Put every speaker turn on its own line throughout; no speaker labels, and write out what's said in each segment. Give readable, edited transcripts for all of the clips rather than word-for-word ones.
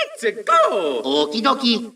Let's go!
Okie dokie.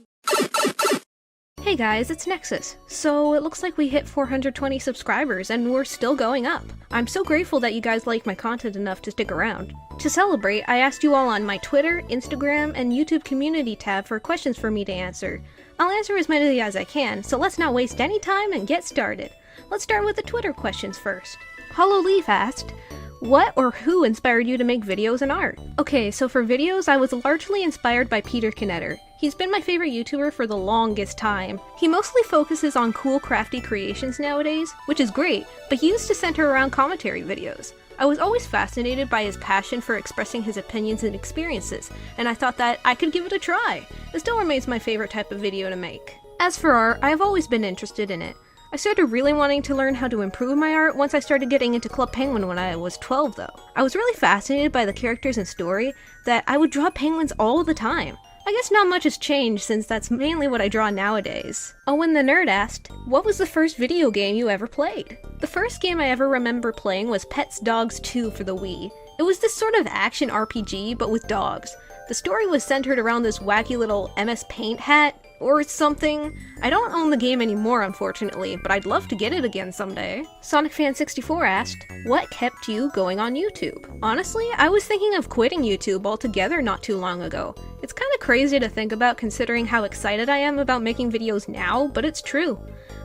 Hey guys, it's Nexus. So it looks like we hit 420 subscribers and we're still going up. I'm so grateful that you guys like my content enough to stick around. To celebrate, I asked you all on my Twitter, Instagram, and YouTube community tab for questions for me to answer. I'll answer as many as I can, so let's not waste any time and get started. Let's start with the Twitter questions first. Hollow Leaf asked, what or who inspired you to make videos and art? Okay, so for videos, I was largely inspired by Peter Knetter. He's been my favorite YouTuber for the longest time. He mostly focuses on cool crafty creations nowadays, which is great, but he used to center around commentary videos. I was always fascinated by his passion for expressing his opinions and experiences, and I thought that I could give it a try. It still remains my favorite type of video to make. As for art, I have always been interested in it. I started really wanting to learn how to improve my art once I started getting into Club Penguin when I was 12 though. I was really fascinated by the characters and story that I would draw penguins all the time. I guess not much has changed since that's mainly what I draw nowadays. Owen the Nerd asked, what was the first video game you ever played? The first game I ever remember playing was Pets Dogs 2 for the Wii. It was this sort of action RPG but with dogs. The story was centered around this wacky little MS Paint hat or something. I don't own the game anymore, unfortunately, but I'd love to get it again someday. SonicFan64 asked, what kept you going on YouTube? Honestly, I was thinking of quitting YouTube altogether not too long ago. It's kinda crazy to think about considering how excited I am about making videos now, but it's true.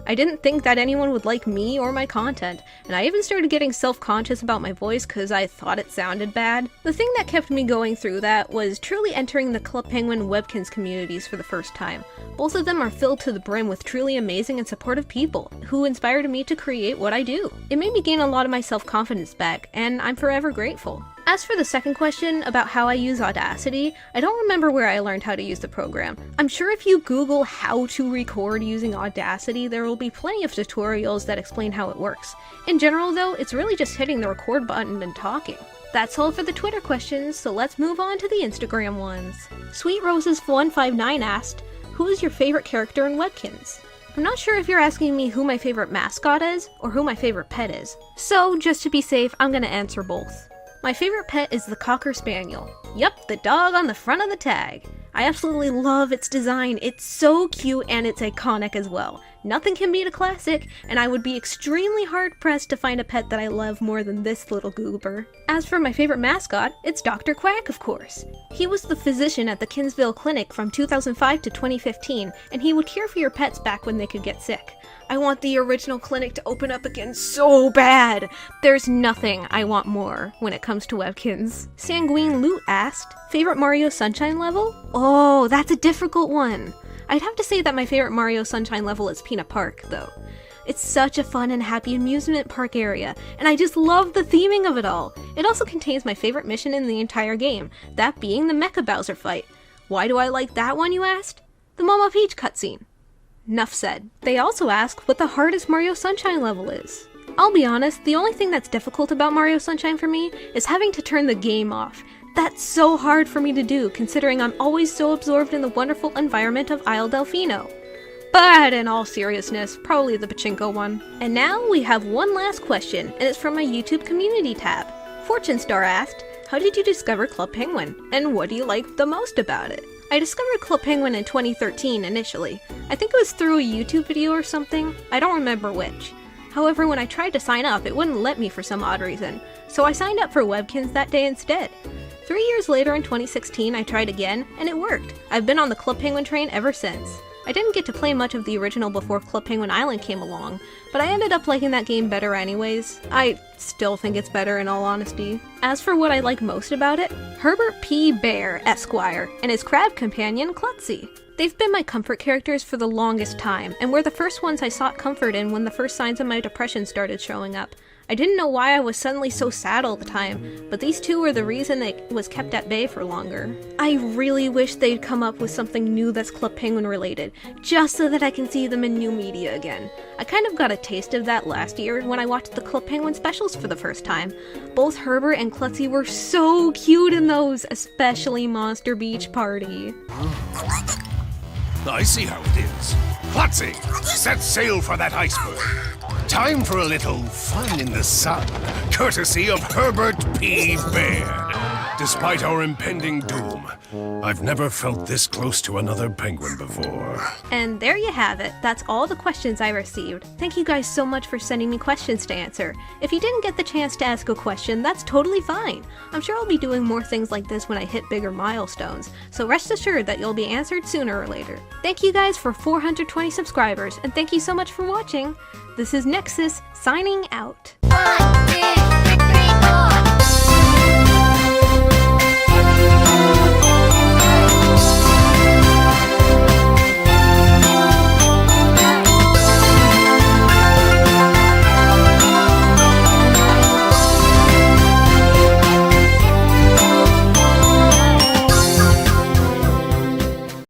I didn't think that anyone would like me or my content, and I even started getting self-conscious about my voice because I thought it sounded bad. The thing that kept me going through that was truly entering the Club Penguin Webkins communities for the first time. Both of them are filled to the brim with truly amazing and supportive people, who inspired me to create what I do. It made me gain a lot of my self-confidence back, and I'm forever grateful. As for the second question about how I use Audacity, I don't remember where I learned how to use the program. I'm sure if you Google how to record using Audacity, there will be plenty of tutorials that explain how it works. In general though, it's really just hitting the record button and talking. That's all for the Twitter questions, so let's move on to the Instagram ones. Sweet Roses 159 asked, who is your favorite character in Webkins? I'm not sure if you're asking me who my favorite mascot is, or who my favorite pet is. So, just to be safe, I'm gonna answer both. My favorite pet is the Cocker Spaniel. Yup, the dog on the front of the tag. I absolutely love its design. It's so cute and it's iconic as well. Nothing can beat a classic, and I would be extremely hard-pressed to find a pet that I love more than this little goober. As for my favorite mascot, it's Dr. Quack, of course. He was the physician at the Kinsville Clinic from 2005 to 2015, and he would care for your pets back when they could get sick. I want the original clinic to open up again so bad! There's nothing I want more when it comes to Webkins. Sanguine Loot asked, favorite Mario Sunshine level? Oh, that's a difficult one. I'd have to say that my favorite Mario Sunshine level is Peanut Park, though. It's such a fun and happy amusement park area, and I just love the theming of it all. It also contains my favorite mission in the entire game, that being the Mecha Bowser fight. Why do I like that one, you asked? The Mama Peach cutscene. Nuff said. They also ask what the hardest Mario Sunshine level is. I'll be honest, the only thing that's difficult about Mario Sunshine for me is having to turn the game off. That's so hard for me to do, considering I'm always so absorbed in the wonderful environment of Isle Delfino. But in all seriousness, probably the pachinko one. And now we have one last question, and it's from my YouTube community tab. Fortune Star asked, how did you discover Club Penguin, and what do you like the most about it? I discovered Club Penguin in 2013 initially. I think it was through a YouTube video or something, I don't remember which. However, when I tried to sign up, it wouldn't let me for some odd reason, so I signed up for Webkins that day instead. 3 years later in 2016, I tried again, and it worked. I've been on the Club Penguin train ever since. I didn't get to play much of the original before Club Penguin Island came along, but I ended up liking that game better anyways. I still think it's better in all honesty. As for what I like most about it, Herbert P. Bear, Esquire, and his crab companion, Klutzy. They've been my comfort characters for the longest time, and were the first ones I sought comfort in when the first signs of my depression started showing up. I didn't know why I was suddenly so sad all the time, but these two were the reason it was kept at bay for longer. I really wish they'd come up with something new that's Club Penguin related, just so that I can see them in new media again. I kind of got a taste of that last year when I watched the Club Penguin specials for the first time. Both Herbert and Klutzy were so cute in those, especially Monster Beach Party.
I see how it is. Klutzy, set sail for that iceberg. Time for a little fun in the sun, courtesy of Herbert P. Bear. Despite our impending doom, I've never felt this close to another penguin before.
And there you have it. That's all the questions I received. Thank you guys so much for sending me questions to answer. If you didn't get the chance to ask a question, that's totally fine. I'm sure I'll be doing more things like this when I hit bigger milestones, so rest assured that you'll be answered sooner or later. Thank you guys for 420 subscribers, and thank you so much for watching. This is Nexus, signing out.